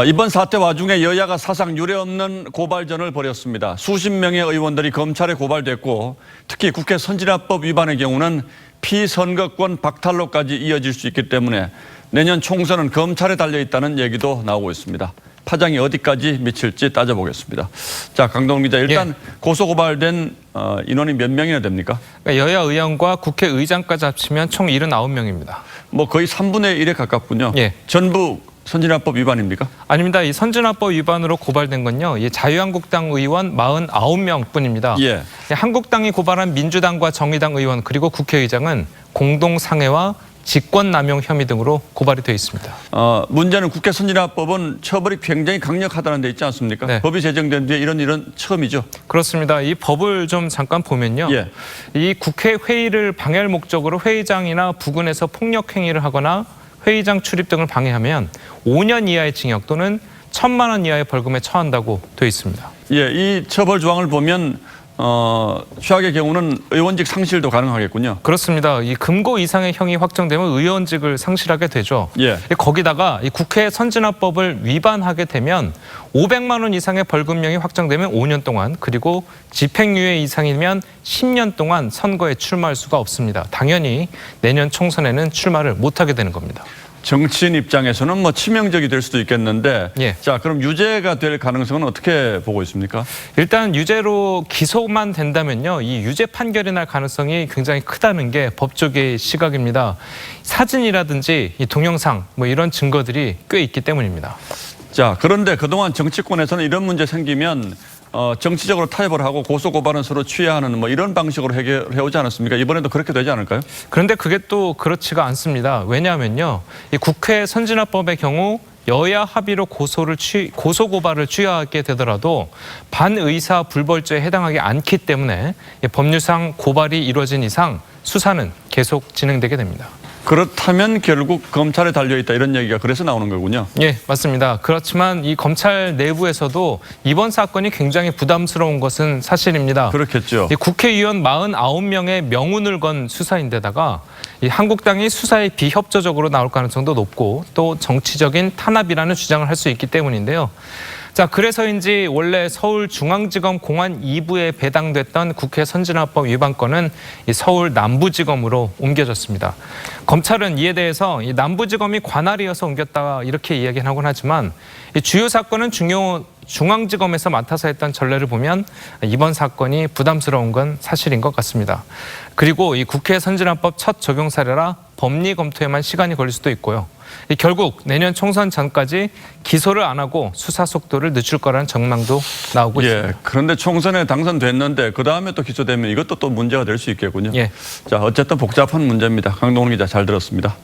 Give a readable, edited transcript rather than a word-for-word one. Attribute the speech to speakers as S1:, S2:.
S1: 이번 사태 와중에 여야가 사상 유례없는 고발전을 벌였습니다. 수십 명의 의원들이 검찰에 고발됐고 특히 국회 선진화법 위반의 경우는 피선거권 박탈로까지 이어질 수 있기 때문에 내년 총선은 검찰에 달려있다는 얘기도 나오고 있습니다. 파장이 어디까지 미칠지 따져보겠습니다. 자, 강동원 기자, 일단 고소고발된 인원이 몇 명이나 됩니까?
S2: 여야 의원과 국회의장까지 합치면 총 79명입니다.
S1: 뭐 거의 3분의 1에 가깝군요.
S2: 예.
S1: 전부 선진화법 위반입니까?
S2: 아닙니다. 이 선진화법 위반으로 고발된 건요. 이 자유한국당 의원 49명뿐입니다.
S1: 예.
S2: 한국당이 고발한 민주당과 정의당 의원 그리고 국회의장은 공동상해와 직권남용 혐의 등으로 고발이 되어 있습니다.
S1: 문제는 국회 선진화법은 처벌이 굉장히 강력하다는 데 있지 않습니까?
S2: 네.
S1: 법이 제정된 뒤에 이런 일은 처음이죠.
S2: 그렇습니다. 이 법을 좀 잠깐 보면요.
S1: 예.
S2: 이 국회 회의를 방해할 목적으로 회의장이나 부근에서 폭력 행위를 하거나 회의장 출입 등을 방해하면 5년 이하의 징역 또는 1,000만 원 이하의 벌금에 처한다고 되어 있습니다.
S1: 예, 이 처벌 조항을 보면 최악의 경우는 의원직 상실도 가능하겠군요.
S2: 그렇습니다. 이 금고 이상의 형이 확정되면 의원직을 상실하게 되죠.
S1: 예.
S2: 거기다가 이 국회 선진화법을 위반하게 되면 500만 원 이상의 벌금형이 확정되면 5년 동안 그리고 집행유예 이상이면 10년 동안 선거에 출마할 수가 없습니다. 당연히 내년 총선에는 출마를 못하게 되는 겁니다.
S1: 정치인 입장에서는 뭐 치명적이 될 수도 있겠는데
S2: 예.
S1: 자, 그럼 유죄가 될 가능성은 어떻게 보고 있습니까?
S2: 일단 유죄로 기소만 된다면요. 이 유죄 판결이 날 가능성이 굉장히 크다는 게 법조계의 시각입니다. 사진이라든지 이 동영상 뭐 이런 증거들이 꽤 있기 때문입니다.
S1: 자, 그런데 그동안 정치권에서는 이런 문제 생기면 정치적으로 타협을 하고 고소고발은 서로 취하하는 뭐 이런 방식으로 해결해 오지 않았습니까? 이번에도 그렇게 되지 않을까요?
S2: 그런데 그게 또 그렇지가 않습니다. 왜냐하면요. 이 국회 선진화법의 경우 여야 합의로 고소고발을 취하하게 되더라도 반의사 불벌죄에 해당하지 않기 때문에 법률상 고발이 이루어진 이상 수사는 계속 진행되게 됩니다.
S1: 그렇다면 결국 검찰에 달려있다 이런 얘기가 그래서 나오는 거군요.
S2: 예, 맞습니다. 그렇지만 이 검찰 내부에서도 이번 사건이 굉장히 부담스러운 것은 사실입니다.
S1: 그렇겠죠.
S2: 이 국회의원 49명의 명운을 건 수사인데다가 이 한국당이 수사에 비협조적으로 나올 가능성도 높고 또 정치적인 탄압이라는 주장을 할 수 있기 때문인데요. 자, 그래서인지 원래 서울중앙지검 공안 2부에 배당됐던 국회 선진화법 위반 건은 이 서울 남부지검으로 옮겨졌습니다. 검찰은 이에 대해서 이 남부지검이 관할이어서 옮겼다 이렇게 이야기하곤 하지만 이 주요 사건은 중앙지검에서 맡아서 했던 전례를 보면 이번 사건이 부담스러운 건 사실인 것 같습니다. 그리고 이 국회 선진화법 첫 적용 사례라 법리 검토에만 시간이 걸릴 수도 있고요. 결국 내년 총선 전까지 기소를 안 하고 수사 속도를 늦출 거라는 전망도 나오고 있습니다.
S1: 그런데 총선에 당선됐는데 그다음에 또 기소되면 이것도 또 문제가 될 수 있겠군요.
S2: 예.
S1: 자, 어쨌든 복잡한 문제입니다. 강동원 기자 잘 들었습니다.